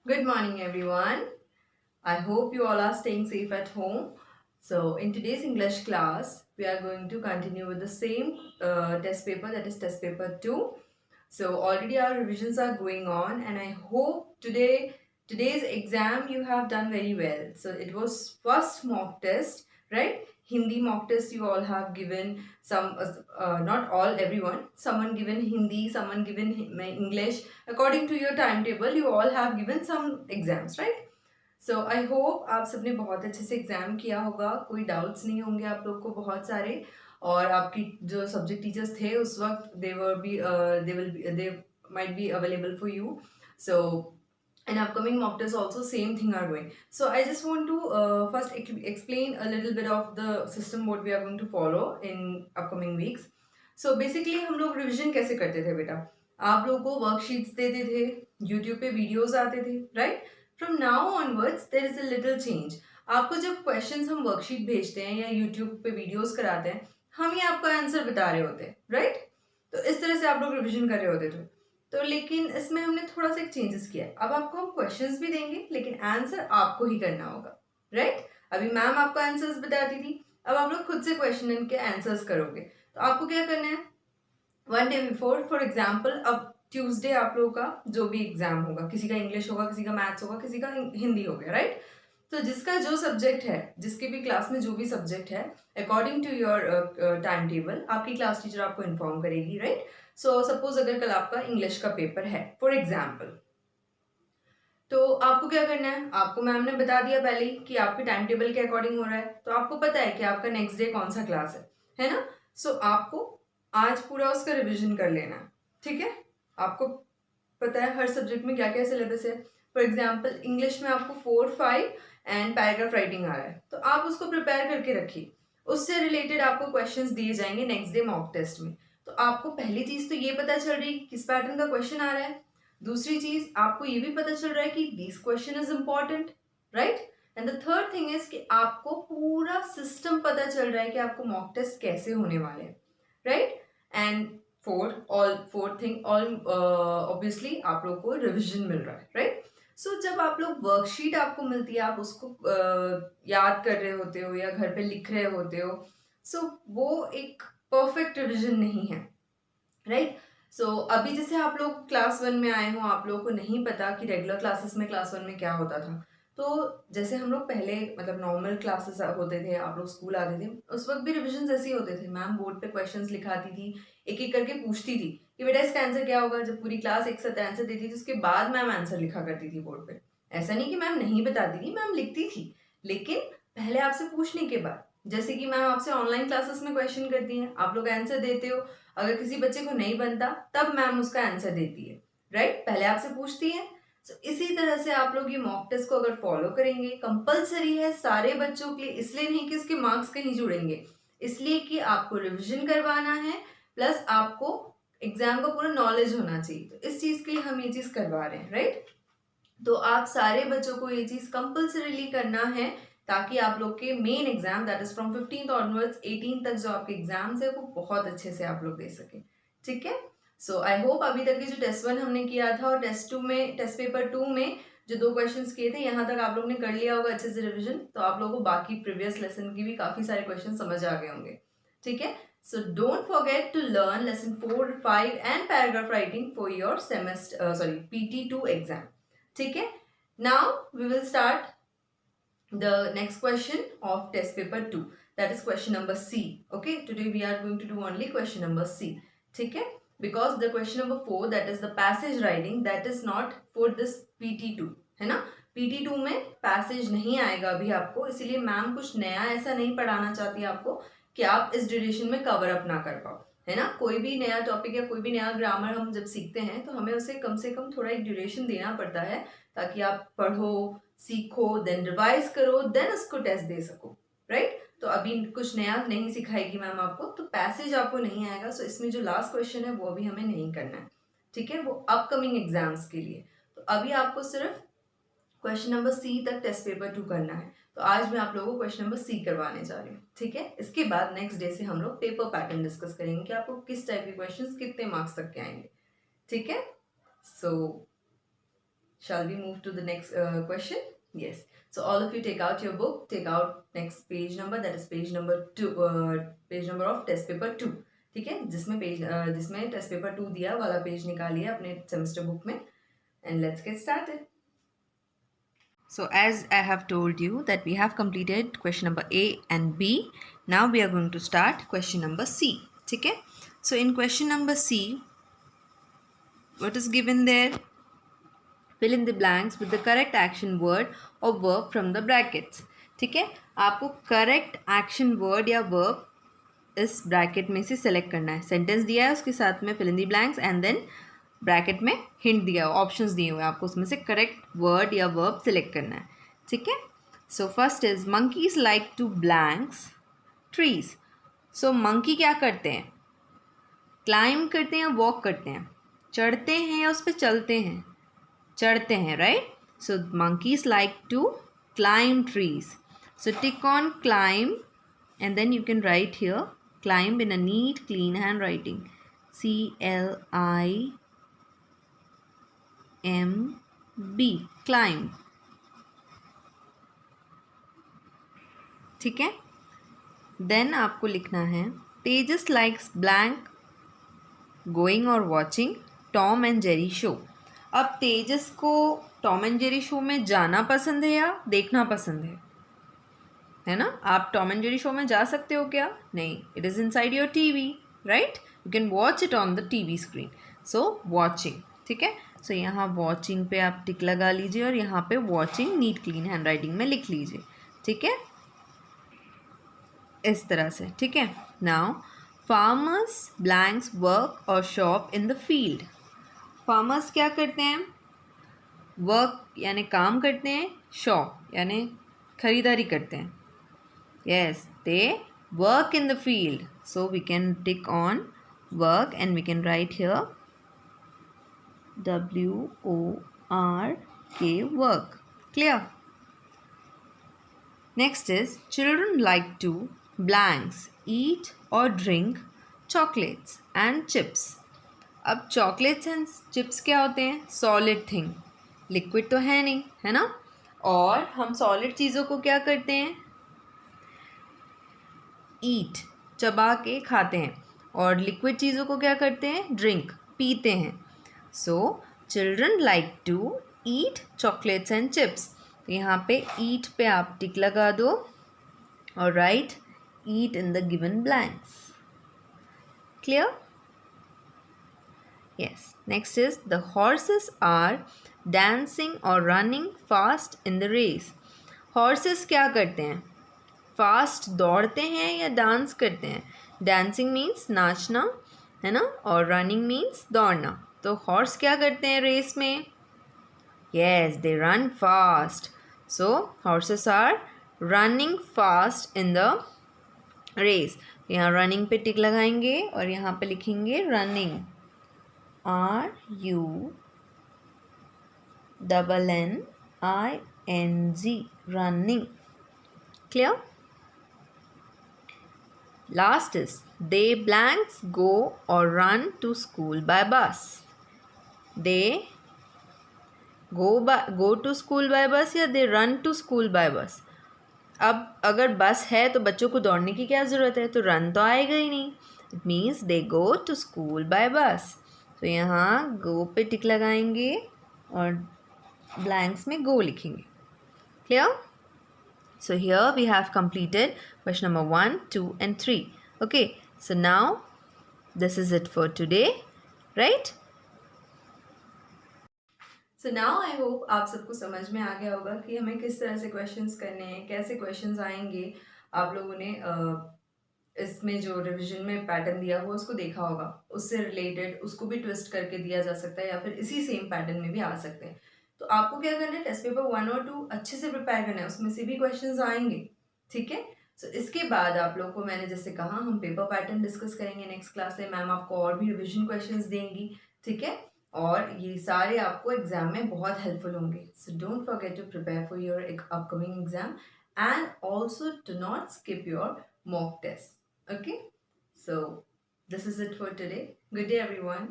Good morning, everyone. I hope you all are staying safe at home. So, in today's English class, we are going to continue with the same test paper, that is test paper 2. So, already our revisions are going on, and I hope today's exam you have done very well. So, it was first mock test, right? Hindi mock test you all have given some, not all, everyone. Someone given Hindi, someone given English. According to your timetable, you all have given some exams, right? So I hope आप सबने बहुत अच्छे से exam किया होगा, कोई doubts नहीं होंगे आप लोग को बहुत सारे। और आपकी जो सब्जेक्ट टीचर्स थे उस वक्त they might be available for you. So in upcoming mock tests also same thing are going. So I just want to first explain a little bit of the system what we are going to follow in upcoming weeks. So basically हम लोग revision कैसे करते थे बेटा, आप लोगों को worksheets देते थे, यूट्यूब पे वीडियोस आते थे, right? From now onwards there is a little change. आपको जब क्वेश्चंस हम वर्कशीट भेजते हैं या यूट्यूब पे वीडियोस कराते हैं, हम ही आपका आंसर बता रहे होते हैं, राइट? तो इस तरह से आप लोग रिविजन कर रहे होते थे। तो लेकिन इसमें हमने थोड़ा सा एक चेंजेस किया है। अब आपको हम क्वेश्चंस भी देंगे लेकिन आंसर आपको ही करना होगा, राइट? अभी मैम आपको आंसर्स बताती थी, अब आप लोग खुद से क्वेश्चन के आंसर्स करोगे। तो आपको क्या करना है, one day before, for example अब ट्यूसडे आप लोगों का जो भी एग्जाम होगा, किसी का इंग्लिश होगा, किसी का मैथ्स होगा, किसी का हिंदी हो गया, राइट? तो जिसका जो सब्जेक्ट है, जिसके भी क्लास में जो भी सब्जेक्ट है, according to your time table आपकी क्लास टीचर आपको इन्फॉर्म करेगी, राइट? सो सपोज अगर कल आपका इंग्लिश का पेपर है फॉर एग्जाम्पल, तो आपको क्या करना है, आपको मैम ने बता दिया पहले ही कि आपके टाइम टेबल के अकॉर्डिंग हो रहा है, तो आपको पता है कि आपका नेक्स्ट डे कौन सा क्लास है ना? सो आपको आज पूरा उसका रिविजन कर लेना है, ठीक है? आपको पता है हर सब्जेक्ट में क्या क्या सिलेबस है। फॉर एग्जाम्पल इंग्लिश में आपको 4, 5 एंड पैराग्राफ राइटिंग आ रहा है, तो आप उसको प्रिपेयर करके रखिए। उससे रिलेटेड आपको क्वेश्चंस दिए जाएंगे नेक्स्ट डे मॉक टेस्ट में। तो आपको पहली चीज तो ये पता चल रही है किस पैटर्न का क्वेश्चन आ रहा है। दूसरी चीज आपको ये भी पता चल रहा है कि this question is important, right? And the third thing is कि आपको पूरा सिस्टम पता चल रहा है कि आपको मॉक टेस्ट कैसे होने वाले हैं, right? And fourth thing all obviously आप लोग को रिविजन मिल रहा है, राइट? सो जब आप लोग वर्कशीट आपको मिलती है, आप उसको याद कर रहे होते हो या घर पे लिख रहे होते हो, सो वो एक परफेक्ट रिविजन नहीं है, राइट? सो अभी जैसे आप लोग क्लास 1 में आए हो, आप लोगों को नहीं पता कि रेगुलर क्लासेस में क्लास 1 में क्या होता था। तो जैसे हम लोग पहले मतलब नॉर्मल क्लासेस होते थे, आप लोग स्कूल आते थे, उस वक्त भी रिविजन ऐसे ही होते थे। मैम बोर्ड पे क्वेश्चंस लिखाती थी, एक एक करके पूछती थी कि बेटा इसका आंसर क्या होगा। जब पूरी क्लास एक साथ आंसर देती थी उसके बाद मैम आंसर लिखा करती थी बोर्ड पे। ऐसा नहीं कि मैम नहीं बताती थी, मैम लिखती थी, लेकिन पहले आपसे पूछने के बाद। जैसे कि मैम आपसे ऑनलाइन क्लासेस में क्वेश्चन करती हैं, आप लोग आंसर देते हो, अगर किसी बच्चे को नहीं बनता तब मैम उसका आंसर देती है, राइट? पहले आपसे पूछती है। तो इसी तरह से आप लोग ये मॉक टेस्ट को अगर फॉलो करेंगे, कंपलसरी है सारे बच्चों के लिए, इसलिए नहीं कि इसके मार्क्स कहीं जुड़ेंगे, इसलिए कि आपको रिविजन करवाना है, प्लस आपको एग्जाम का पूरा नॉलेज होना चाहिए। तो इस चीज के लिए हम ये चीज करवा रहे हैं, राइट? तो आप सारे बच्चों को ये चीज कंपल्सरीली करना है, ताकि आप लोग के main exam that is from 15th onwards 18 तक जो आपके एग्जाम्स है वो बहुत अच्छे से आप लोग दे सके, ठीक है? सो आई होप अभी तक की जो टेस्ट 1 हमने किया था और टेस्ट 2 में, टेस्ट पेपर 2 में जो 2 क्वेश्चंस किए थे, यहाँ तक आप लोग ने कर लिया होगा अच्छे से रिविजन, तो आप लोगों को बाकी प्रीवियस लेसन की भी काफी सारे क्वेश्चन समझ आ गए होंगे, ठीक है? So don't forget to learn lesson 4, 5 and paragraph writing for your semester PT2 exam, ठीक है? Now we will start the next question of test paper 2, that is question number C. Okay, today we are going to do only question number C, ठीक है? Because the question number 4, that is the passage writing, that is not for this PT2, है ना? PT2 में passage नहीं आएगा अभी आपको, इसीलिए मैम कुछ नया ऐसा नहीं पढ़ाना चाहती आपको कि आप इस ड्यूरेशन में कवर अप ना कर पाओ, है ना? कोई भी नया टॉपिक या कोई भी नया ग्रामर हम जब सीखते हैं तो हमें उसे कम से कम थोड़ा एक ड्यूरेशन देना पड़ता है, ताकि आप पढ़ो, सीखो, देन रिवाइज करो, देन उसको टेस्ट दे सको, राइट? तो अभी कुछ नया नहीं सिखाएगी मैम आपको, तो पैसेज आपको नहीं आएगा। सो इसमें जो लास्ट क्वेश्चन है वो अभी हमें नहीं करना है, ठीक है? वो अपकमिंग एग्जाम्स के लिए। तो अभी आपको सिर्फ क्वेश्चन नंबर C तक टेस्ट पेपर 2 करना है। तो आज मैं आप लोगों को क्वेश्चन नंबर C करवाने जा रही हूँ, ठीक है? इसके बाद नेक्स्ट डे से हम लोग पेपर पैटर्न डिस्कस करेंगे कि आपको किस टाइप के क्वेश्चंस कितने मार्क्स तक के आएंगे, ठीक है? सो Shall we move to the next question? Yes. So all of you take out your book, take out next page number, that is page number 2, page number of test paper 2. ठीक है, जिसमें test paper 2 दिया वाला page निकालिए अपने semester book में, and let's get started. So as I have told you that we have completed question number A and B. Now we are going to start question number C. ठीक है, so in question number C, what is given there? Fill in the blanks with the correct action word or verb from the brackets. ठीक है, आपको correct action word या verb इस bracket में से select करना है. सेंटेंस दिया है, उसके साथ में fill in the blanks and then bracket में हिंट दिया है, ऑप्शंस दिए हुए हैं, आपको उसमें से करेक्ट वर्ड या वर्ब सेलेक्ट करना है. ठीक है, so first is monkeys like to blanks trees. So monkey क्या करते हैं? क्लाइंब करते हैं या वॉक करते हैं? चढ़ते हैं या उस पर चलते हैं? चढ़ते हैं, right? So monkeys like to climb trees. So tick on climb and then you can write here climb in a neat clean handwriting. CLIMB, climb. ठीक है, देन आपको लिखना है तेजस लाइक्स ब्लैंक गोइंग और watching Tom and Jerry show. अब तेजस को Tom and Jerry show में जाना पसंद है या देखना पसंद है ना? आप टॉम एंड जेरी शो में जा सकते हो क्या? नहीं, it is inside your TV, right? You can watch it on the TV screen. So watching. ठीक है, सो यहाँ वॉचिंग पे आप टिक लगा लीजिए और यहाँ पे watching neat clean handwriting में लिख लीजिए. ठीक है, इस तरह से. ठीक है, नाउ फार्मर्स ब्लैंक्स वर्क और shop in the field. Farmers क्या करते हैं? वर्क यानी काम करते हैं, शॉप यानी खरीदारी करते हैं. Yes, they work in the field. So we can tick on work and we can write here WORK, work. Clear? Next is children like to blanks eat और ड्रिंक चॉकलेट्स एंड चिप्स. अब chocolates and chips क्या होते हैं? Solid thing, liquid तो है नहीं, है ना? और हम सॉलिड चीज़ों को क्या करते हैं? ईट, चबा के खाते हैं. और लिक्विड चीज़ों को क्या करते हैं? ड्रिंक, पीते हैं. So children like to eat chocolates and chips. तो यहाँ पे ईट पे आप टिक लगा दो और right eat in the given blanks. Clear? Yes. Next is the horses are dancing or running fast in the race. Horses क्या करते हैं? फास्ट दौड़ते हैं या डांस करते हैं? डांसिंग मीन्स नाचना, है ना? और रनिंग मीन्स दौड़ना. तो हॉर्स क्या करते हैं रेस में? Yes, they run fast. So horses are running fast in the race. यहाँ रनिंग पे टिक लगाएंगे और यहाँ पे लिखेंगे running. RUNNING, running. Clear? Last is they blanks go or run to school by bus. They go to school by bus या they run to school by bus. अब अगर बस है तो बच्चों को दौड़ने की क्या ज़रूरत है? तो रन तो आएगा ही नहीं. It means they go to school by bus. तो यहाँ गो पे टिक लगाएंगे और ब्लैंक्स में गो लिखेंगे. Clear? So here we have completed question number 1, 2 and 3. Okay, so now this is it for today, right? So now I hope आप सबको समझ में आ गया होगा कि हमें किस तरह से क्वेश्चंस करने हैं, कैसे क्वेश्चंस आएंगे. आप लोगों ने इसमें जो रिवीजन में पैटर्न दिया हुआ उसको देखा होगा, उससे रिलेटेड उसको भी ट्विस्ट करके दिया जा सकता है या फिर इसी सेम पैटर्न में भी आ सकते हैं. तो आपको क्या करना है? टेस्ट पेपर 1 और 2 अच्छे से प्रिपेयर करना है, उसमें से भी क्वेश्चंस आएंगे. ठीक है, सो इसके बाद आप लोगों को मैंने जैसे कहा हम पेपर पैटर्न डिस्कस करेंगे नेक्स्ट क्लास में. मैम आपको और भी रिविजन क्वेश्चंस देंगी. ठीक है, और ये सारे आपको एग्जाम में बहुत हेल्पफुल होंगे. So don't forget to prepare for your upcoming exam and also do not skip your mock test. Okay, so this is it for today. Good day everyone.